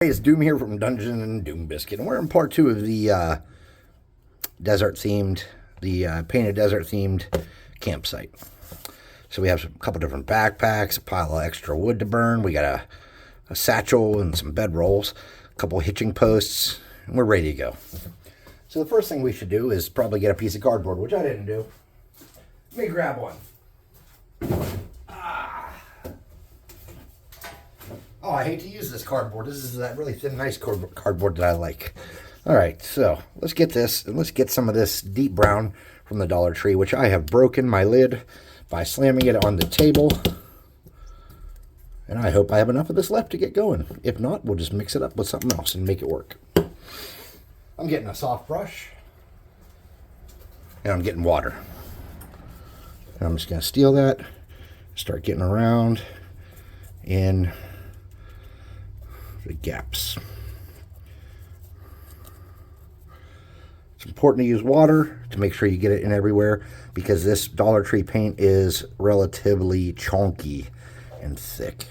Hey, it's Doom here from Dungeon and Doom Biscuit, and we're in part 2 of the painted desert themed campsite. So we have a couple different backpacks, a pile of extra wood to burn. We got a satchel and some bedrolls, a couple hitching posts, and we're ready to go. So the first thing we should do is probably get a piece of cardboard, which I didn't do. Let me grab one. Oh, I hate to use this cardboard. This is that really thin, nice cardboard that I like. All right, so let's get this, and let's get some of this deep brown from the Dollar Tree, which I have broken my lid by slamming it on the table. And I hope I have enough of this left to get going. If not, we'll just mix it up with something else and make it work. I'm getting a soft brush, and I'm getting water. And I'm just going to steal that, start getting around in the gaps. It's important to use water to make sure you get it in everywhere, because this Dollar Tree paint is relatively chunky and thick.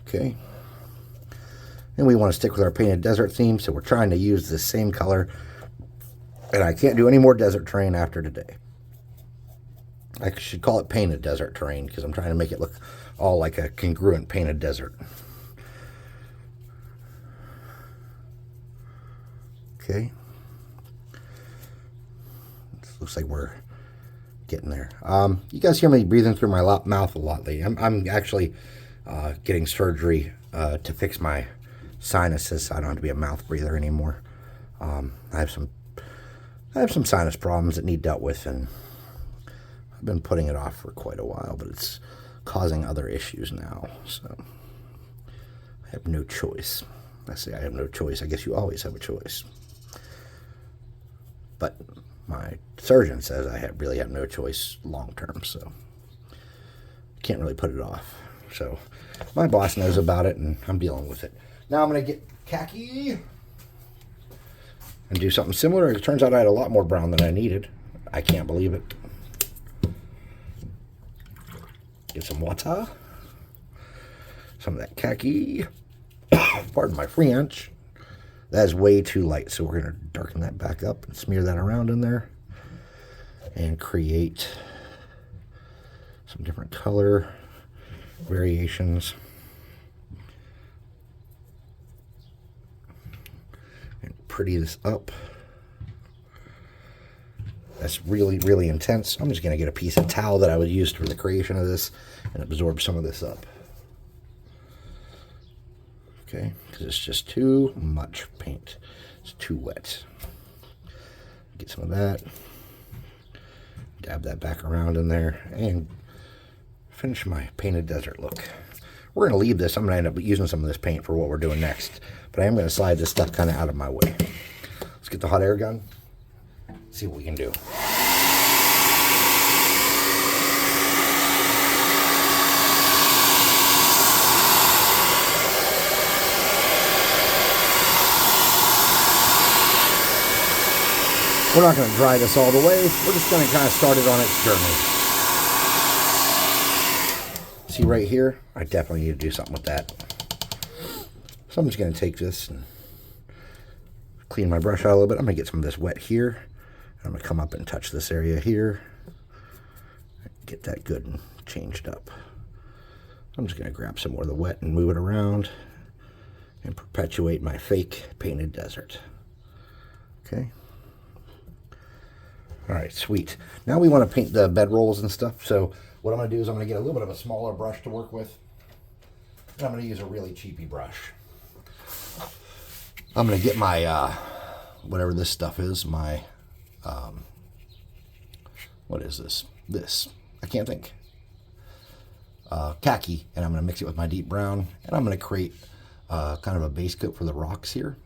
Okay. And we want to stick with our painted desert theme, so we're trying to use the same color. And I can't do any more desert terrain after today. I should call it painted desert terrain, because I'm trying to make it look all like a congruent painted desert. Okay. Looks like we're getting there. You guys hear me breathing through my mouth a lot lately. I'm actually getting surgery to fix my sinuses, so I don't have to be a mouth breather anymore. I have some sinus problems that need dealt with, and I've been putting it off for quite a while, but it's causing other issues now, so I have no choice. I say I have no choice. I guess you always have a choice. But my surgeon says I really have no choice long term, so I can't really put it off. So my boss knows about it, and I'm dealing with it. Now I'm going to get khaki and do something similar. It turns out I had a lot more brown than I needed. I can't believe it. Get some water, some of that khaki. Pardon my French. That is way too light, so we're going to darken that back up and smear that around in there and create some different color variations. And pretty this up. That's really, really intense. I'm just going to get a piece of towel that I would use for the creation of this and absorb some of this up. Okay, because it's just too much paint. It's too wet. Get some of that. Dab that back around in there and finish my painted desert look. We're going to leave this. I'm going to end up using some of this paint for what we're doing next. But I am going to slide this stuff kind of out of my way. Let's get the hot air gun. See what we can do. We're not going to dry this all the way. We're just going to kind of start it on its journey. See right here? I definitely need to do something with that. So I'm just going to take this and clean my brush out a little bit. I'm going to get some of this wet here. I'm going to come up and touch this area here. Get that good and changed up. I'm just going to grab some more of the wet and move it around and perpetuate my fake painted desert. Okay. All right, sweet. Now we want to paint the bedrolls and stuff. So what I'm going to do is I'm going to get a little bit of a smaller brush to work with. And I'm going to use a really cheapy brush. I'm going to get my, whatever this stuff is, my... what is this? I can't think. Khaki, and I'm going to mix it with my deep brown, and I'm going to create kind of a base coat for the rocks here.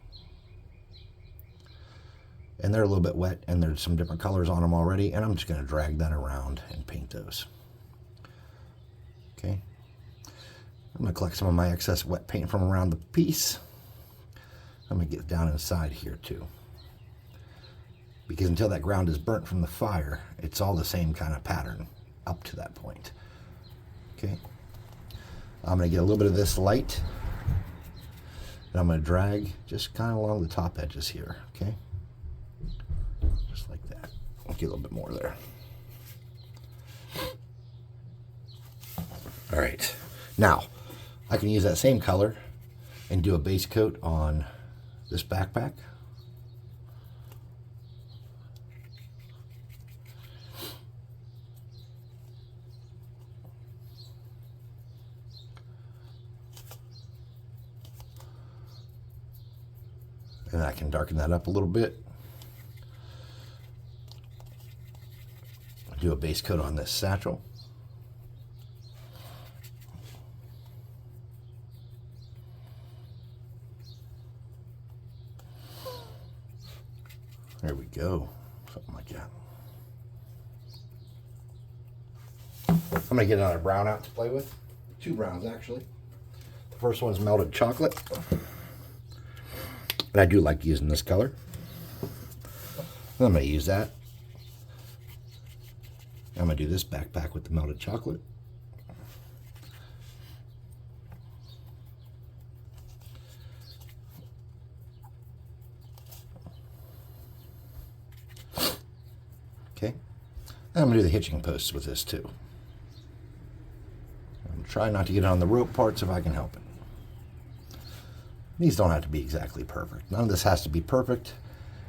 And they're a little bit wet, and there's some different colors on them already, and I'm just going to drag that around and paint those. Okay. I'm going to collect some of my excess wet paint from around the piece. I'm going to get down inside here too, because until that ground is burnt from the fire, it's all the same kind of pattern up to that point. Okay, I'm going to get a little bit of this light, and I'm going to drag just kind of along the top edges here, okay? Just like that. I'll get a little bit more there. All right. Now, I can use that same color and do a base coat on this backpack. And I can darken that up a little bit. Do a base coat on this satchel. There we go. Something like that. I'm going to get another brown out to play with. 2 browns, actually. The first one's melted chocolate. And I do like using this color. And I'm going to use that. I'm going to do this backpack with the melted chocolate. Okay. And I'm going to do the hitching posts with this too. I'm trying not to get on the rope parts if I can help it. These don't have to be exactly perfect. None of this has to be perfect.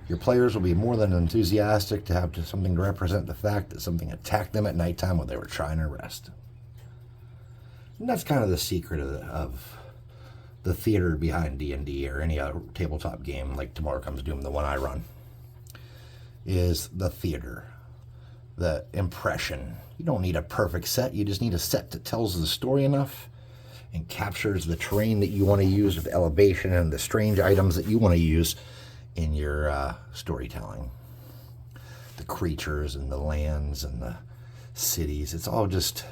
Your players will be more than enthusiastic to have something to represent the fact that something attacked them at nighttime when they were trying to rest. And that's kind of the secret of the theater behind D&D or any other tabletop game like Tomorrow Comes Doom, the one I run, is the theater, the impression. You don't need a perfect set. You just need a set that tells the story enough and captures the terrain that you want to use with elevation and the strange items that you want to use in your storytelling. The creatures and the lands and the cities. It's all just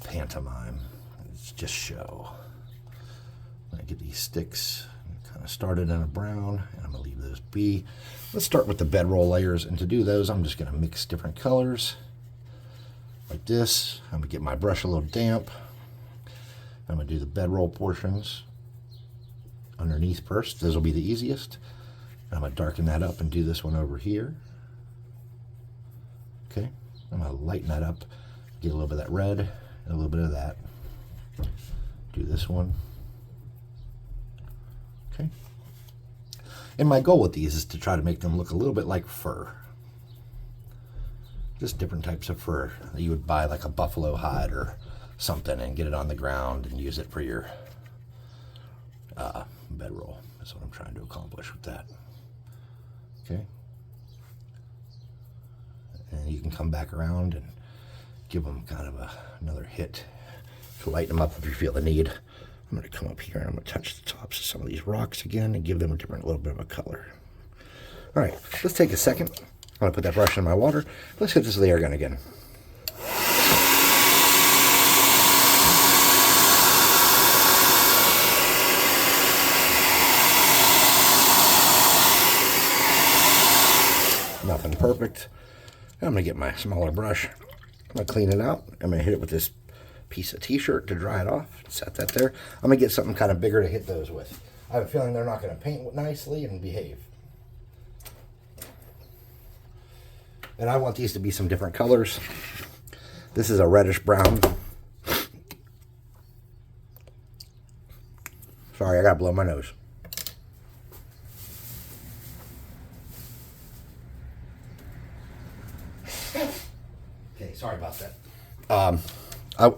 pantomime. It's just show. I get these sticks kind of started in a brown, and I'm going to leave those be. Let's start with the bedroll layers, and to do those, I'm just going to mix different colors like this. I'm going to get my brush a little damp. I'm going to do the bedroll portions underneath first. Those will be the easiest. I'm going to darken that up and do this one over here. Okay, I'm going to lighten that up, get a little bit of that red and a little bit of that. Do this one. Okay. And my goal with these is to try to make them look a little bit like fur. Just different types of fur that you would buy, like a buffalo hide or something, and get it on the ground and use it for your bedroll. That's what I'm trying to accomplish with that. Okay. And you can come back around and give them kind of another hit to lighten them up if you feel the need. I'm going to come up here and I'm going to touch the tops of some of these rocks again and give them a little bit of a color. All right, let's take a second. I'm going to put that brush in my water. Let's hit this layer gun again. Nothing perfect. I'm going to get my smaller brush. I'm going to clean it out. I'm going to hit it with this piece of t-shirt to dry it off. Set that there. I'm going to get something kind of bigger to hit those with. I have a feeling they're not going to paint nicely and behave. And I want these to be some different colors. This is a reddish brown. Sorry, I got to blow my nose. Okay, sorry about that.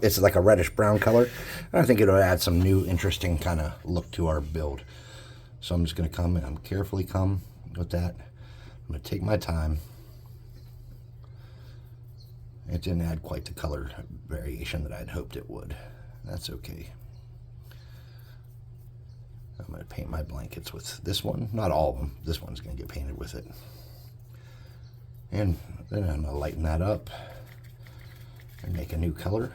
It's like a reddish brown color. And I think it'll add some new, interesting kind of look to our build. So I'm just going to come and carefully come with that. I'm going to take my time. It didn't add quite the color variation that I'd hoped it would. That's okay. I'm going to paint my blankets with this one. Not all of them. This one's going to get painted with it. And then I'm going to lighten that up and make a new color.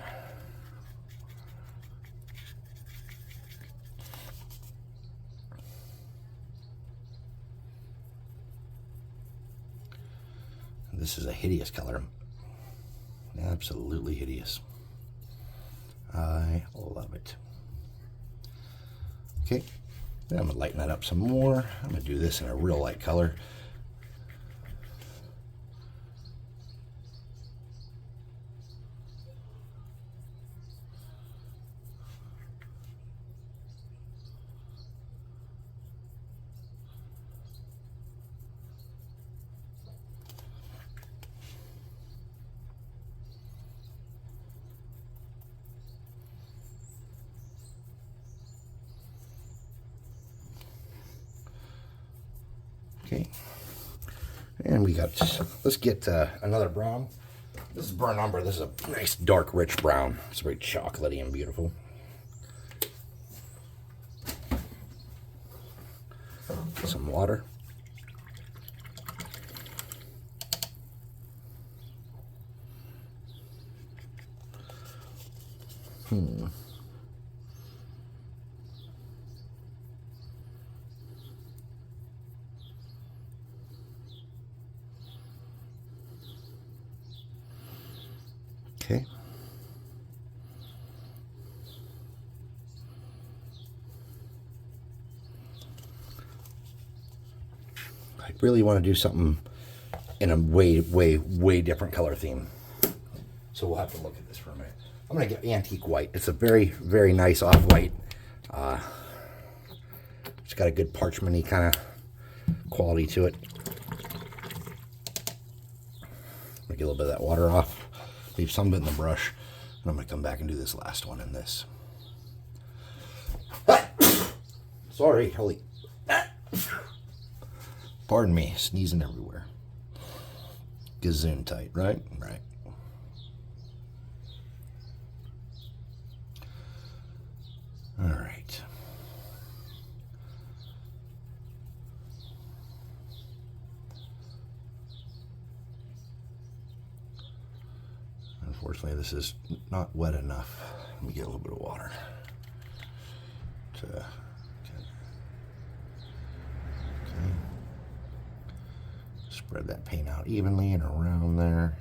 This is a hideous color. Absolutely hideous. I love it. Okay, then I'm gonna lighten that up some more. I'm gonna do this in a real light color. Okay, and we got, let's get another brown. This is burnt umber. This is a nice dark rich brown. It's very chocolatey and beautiful. Some water. Okay. I really want to do something in a way different color theme. So we'll have to look at this for a minute. I'm going to get antique white. It's a very nice off-white. It's got a good parchment-y kind of quality to it. I'm going to get a little bit of that water off. Leave some of it in the brush. And I'm going to come back and do this last one in this. Sorry, holy. Pardon me, sneezing everywhere. Gazoon tight, right? Right. All right. Unfortunately, this is not wet enough. Let me get a little bit of water to okay. Spread that paint out evenly and around there.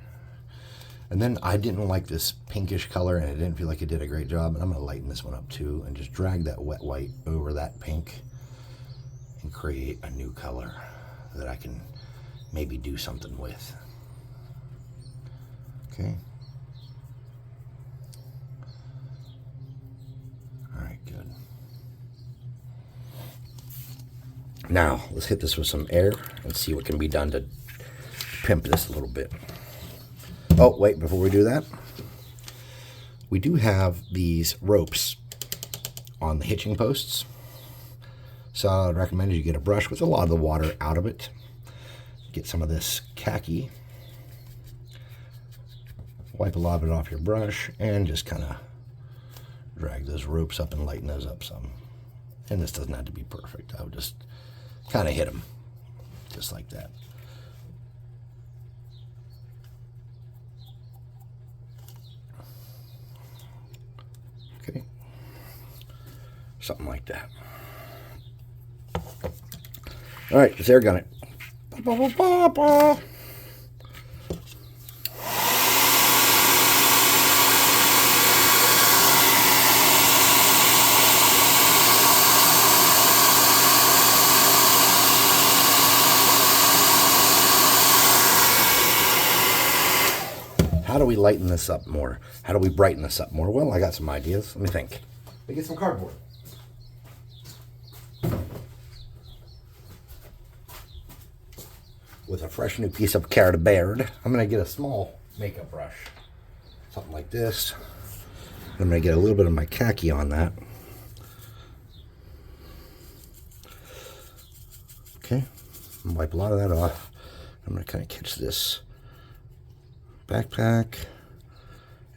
And then I didn't like this pinkish color, and I didn't feel like it did a great job. And I'm going to lighten this one up too, and just drag that wet white over that pink and create a new color that I can maybe do something with. Okay. All right, good. Now, let's hit this with some air and see what can be done to pimp this a little bit. Oh, wait, before we do that, we do have these ropes on the hitching posts. So I'd recommend you get a brush with a lot of the water out of it. Get some of this khaki. Wipe a lot of it off your brush and just kind of drag those ropes up and lighten those up some. And this doesn't have to be perfect. I would just kind of hit them just like that. Okay, something like that. All right, let's air gun it. How do we lighten this up more? How do we brighten this up more? Well, I got some ideas. Let me think. Let me get some cardboard. With a fresh new piece of cardboard, I'm going to get a small makeup brush. Something like this. I'm going to get a little bit of my khaki on that. Okay. I'm going to wipe a lot of that off. I'm going to kind of catch this backpack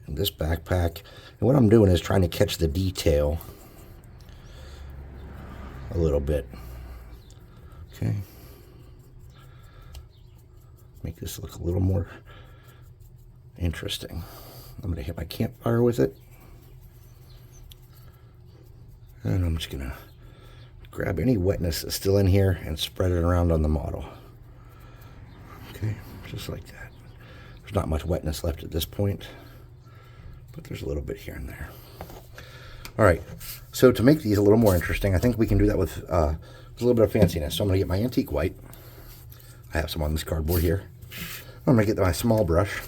and this backpack, and what I'm doing is trying to catch the detail a little bit. Okay, make this look a little more interesting. I'm going to hit my campfire with it, and I'm just going to grab any wetness that's still in here and spread it around on the model. Okay, just like that. There's not much wetness left at this point. but there's a little bit here and there. All right, so to make these a little more interesting, I think we can do that with a little bit of fanciness. So I'm going to get my antique white. I have some on this cardboard here. I'm going to get my small brush.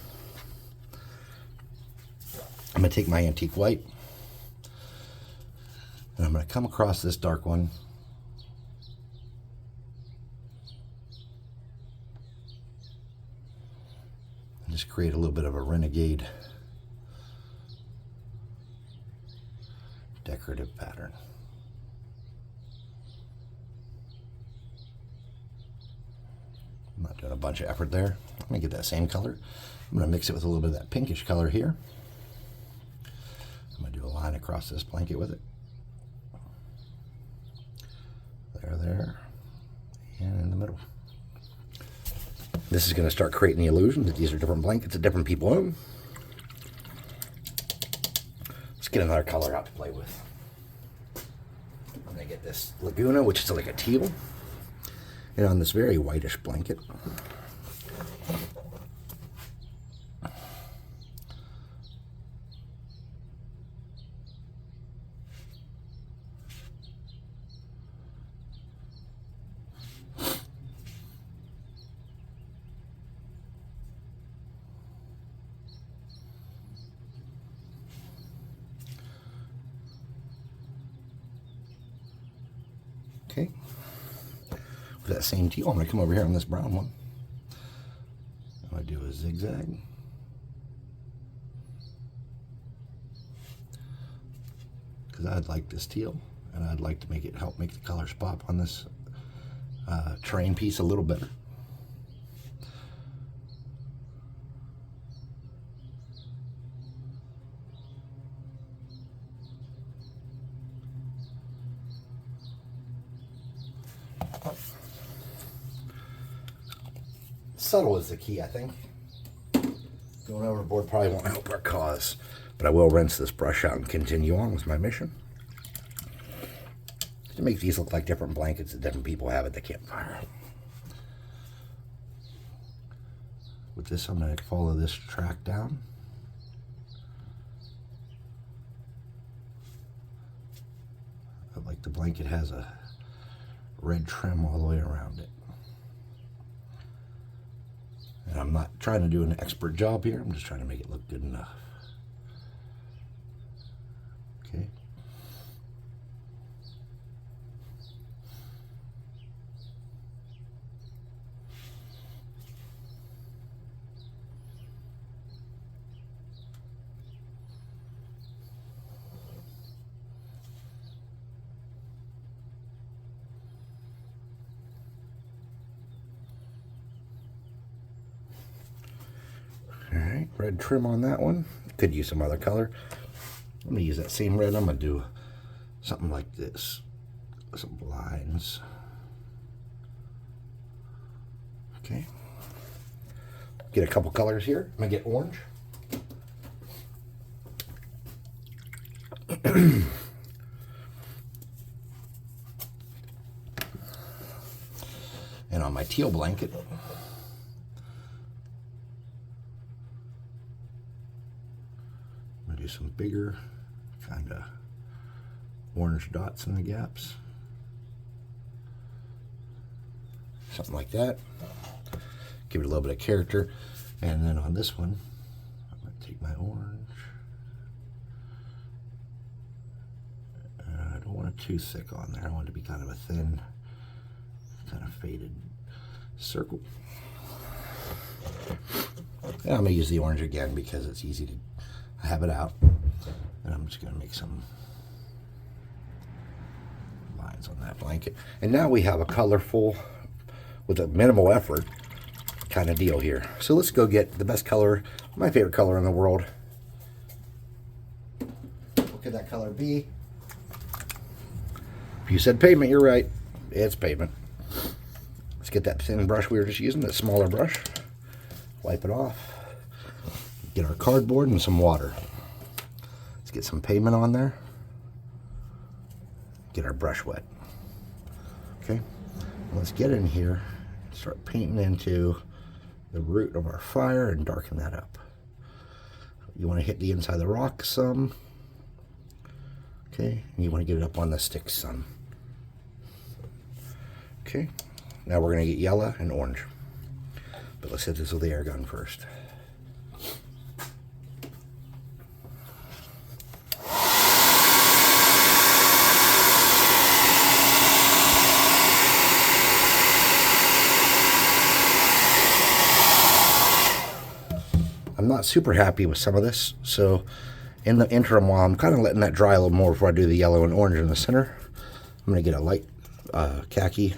I'm going to take my antique white, and I'm going to come across this dark one. And just create a little bit of a renegade decorative pattern. I'm not doing a bunch of effort there. I'm going to get that same color. I'm going to mix it with a little bit of that pinkish color here. I'm going to do a line across this blanket with it. There, and in the middle. This is going to start creating the illusion that these are different blankets that different people own. Let's get another color out to play with. I'm going to get this Laguna, which is like a teal, and on this very whitish blanket. Okay, with that same teal, I'm going to come over here on this brown one. I'm going to do a zigzag. Because I'd like this teal, and I'd like to make it help make the colors pop on this terrain piece a little better. Subtle is the key, I think. Going overboard probably won't help our cause, but I will rinse this brush out and continue on with my mission. To make these look like different blankets that different people have at the campfire. With this, I'm going to follow this track down. Like the blanket has a red trim all the way around it. And I'm not trying to do an expert job here. I'm just trying to make it look good enough. Okay. Alright, red trim on that one. Could use some other color. I'm going to use that same red. I'm going to do something like this. Some lines. Okay. Get a couple colors here. I'm going to get orange. And on my teal blanket, do some bigger kind of orange dots in the gaps, something like that. Give it a little bit of character. And then on this one, I'm going to take my orange. I don't want it too thick on there. I want it to be kind of a thin, kind of faded circle. And I'm going to use the orange again because it's easy to have it out, and I'm just going to make some lines on that blanket. And now we have a colorful, with a minimal effort kind of deal here. So let's go get the best color, my favorite color in the world. What could that color be? If you said pavement, you're right. It's pavement. Let's get that thin brush we were just using, that smaller brush. Wipe it off. Get our cardboard and some water. Let's get some pavement on there. Get our brush wet. Okay, let's get in here and start painting into the root of our fire and darken that up. You want to hit the inside of the rock some. Okay, and you want to get it up on the stick some. Okay, now we're going to get yellow and orange. But let's hit this with the air gun first. I'm not super happy with some of this, so in the interim, while I'm kind of letting that dry a little more before I do the yellow and orange in the center, I'm going to get a light khaki,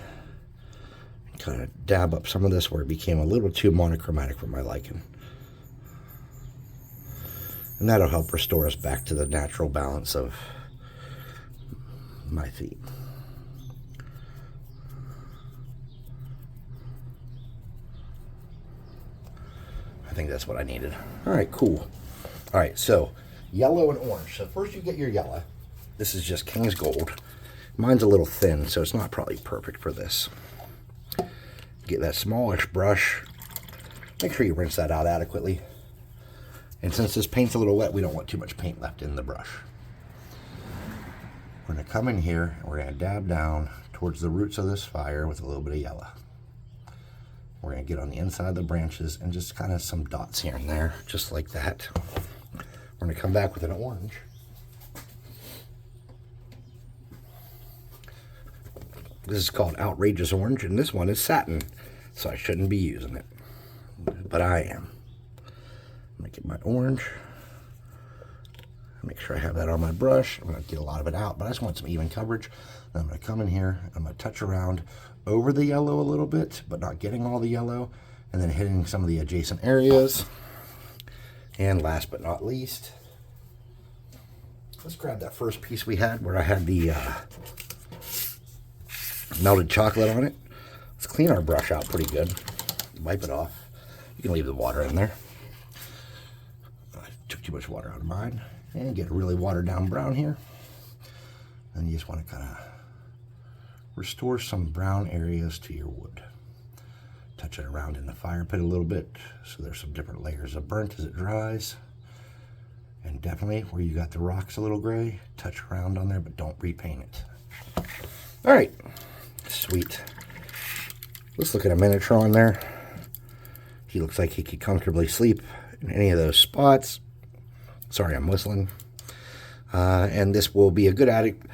kind of dab up some of this where it became a little too monochromatic for my liking. And that'll help restore us back to the natural balance of my feet. I think that's what I needed. All right, cool. All right, so yellow and orange. So first you get your yellow. This is just King's Gold. Mine's a little thin, so it's not probably perfect for this. Get that smallish brush. Make sure you rinse that out adequately. And since this paint's a little wet, we don't want too much paint left in the brush. We're going to come in here and we're going to dab down towards the roots of this fire with a little bit of yellow. We're going to get on the inside of the branches and just kind of some dots here and there, just like that. We're going to come back with an orange. This is called Outrageous Orange, and this one is satin, so I shouldn't be using it, but I am. I'm going to get my orange. Make sure I have that on my brush. I'm going to get a lot of it out, but I just want some even coverage. And I'm going to come in here, I'm going to touch around over the yellow a little bit, but not getting all the yellow, and then hitting some of the adjacent areas. And last but not least, let's grab that first piece we had where I had the melted chocolate on it. Let's clean our brush out pretty good. Wipe it off. You can leave the water in there. I took too much water out of mine. And get a really watered down brown here. And you just want to kind of restore some brown areas to your wood. Touch it around in the fire pit a little bit so there's some different layers of burnt as it dries. And definitely where you got the rocks a little gray, touch around on there, but don't repaint it. All right, sweet. Let's look at a miniature on there. He looks like he could comfortably sleep in any of those spots. Sorry, I'm whistling. And this will be a good addict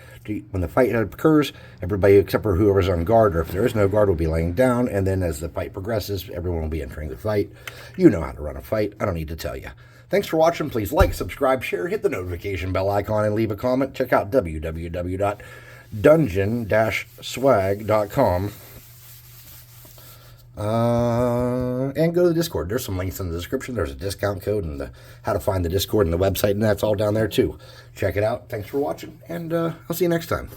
when the fight occurs. Everybody except for whoever's on guard, or if there is no guard, will be laying down. And then as the fight progresses, everyone will be entering the fight. You know how to run a fight. I don't need to tell you. Thanks for watching. Please like, subscribe, share, hit the notification bell icon, and leave a comment. Check out www.dungeon-swag.com. And go to the Discord. There's some links in the description. There's a discount code and how to find the Discord and the website, and that's all down there too. Check it out. Thanks for watching, and I'll see you next time.